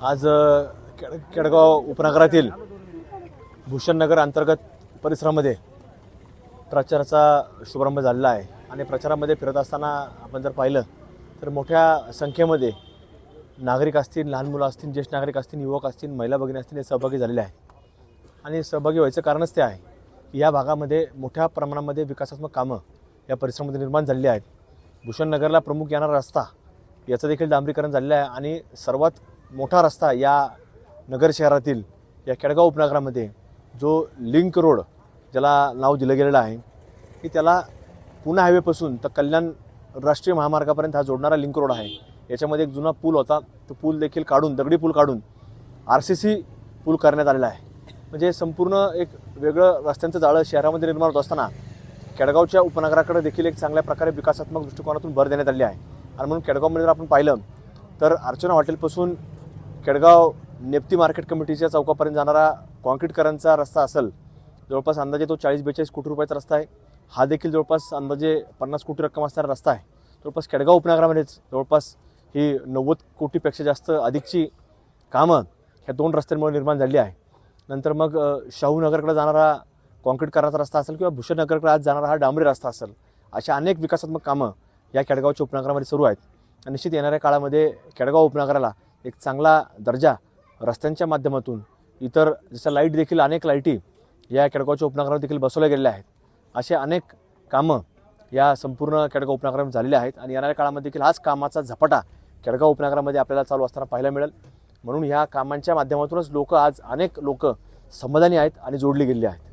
आज केडगाव उपनगरातील भूषणनगर अंतर्गत परिसरामध्ये प्रचाराचा शुभारंभ झालेला आहे आणि प्रचारामध्ये फिरत असताना आपण जर पाहिलं तर मोठ्या संख्येमध्ये नागरिक असतील, लहान मुलं असतील, ज्येष्ठ नागरिक असतील, युवक असतील, महिला भगिनी असतील, हे सहभागी झालेले आहेत। आणि सहभागी व्हायचं कारणच ते आहे की या भागामध्ये मोठ्या प्रमाणामध्ये विकासात्मक कामं या परिसरामध्ये निर्माण झालेली आहेत। भूषणनगरला प्रमुख येणारा रस्ता याचं देखील डांबरीकरण झालेलं आहे आणि सर्वात मोठा रस्ता या नगर शहरातील या केडगाव उपनगरामध्ये जो लिंक रोड ज्याला नाव दिलं गेलेलं आहे की त्याला पुणे हायवेपासून तर कल्याण राष्ट्रीय महामार्गापर्यंत हा जोडणारा लिंक रोड आहे। याच्यामध्ये एक जुना पूल होता, तो पूल देखील काढून, दगडी पूल काढून RCC पूल करण्यात आलेला आहे। म्हणजे संपूर्ण एक वेगळं रस्त्यांचं जाळं शहरामध्ये निर्माण होत असताना केडगावच्या उपनगराकडे देखील एक चांगल्या प्रकारे विकासात्मक दृष्टिकोनातून भर देण्यात आली आहे। आणि म्हणून केडगावमध्ये जर आपण पाहिलं तर अर्चना हॉटेलपासून केडगाव नेप्ती मार्केट कमिटीच्या चौकापर्यंत जाणारा कॉन्क्रीटकरणचा रस्ता असेल, जवळपास अंदाजे तो 40-42 कोटी रुपयाचा रस्ता आहे। हा देखील जवळपास अंदाजे 50 कोटी रक्कम असणारा रस्ता आहे। जवळपास केडगाव उपनगरामध्येच जवळपास ही 90 कोटीपेक्षा जास्त अधिकची कामं ह्या दोन रस्त्यांमुळे निर्माण झाली आहे। नंतर मग शाहूनगरकडे जाणारा कॉन्क्रीटकरणाचा रस्ता असेल किंवा भूषणनगरकडे आज जाणारा हा डांबरी रस्ता असेल, अशा अनेक विकासात्मक कामं या केडगावच्या उपनगरामध्ये सुरू आहेत। आणि निश्चित येणाऱ्या काळामध्ये केडगाव उपनगराला एक चांगला दर्जा रस्त्यांच्या माध्यमातून, इतर जसं लाईट देखील अनेक लाईटी या केडगावच्या उपनगरात देखील बसवल्या गेलेल्या आहेत। असे अनेक कामं या संपूर्ण केडगाव उपनगरामध्ये झालेले आहेत आणि येणाऱ्या काळामध्ये देखील हाच कामाचा झपाटा केडगाव उपनगरामध्ये आपल्याला चालू असताना पाहायला मिळेल। म्हणून ह्या कामांच्या माध्यमातूनच अनेक लोक समाधानी आहेत आणि जोडली गेलेली आहेत।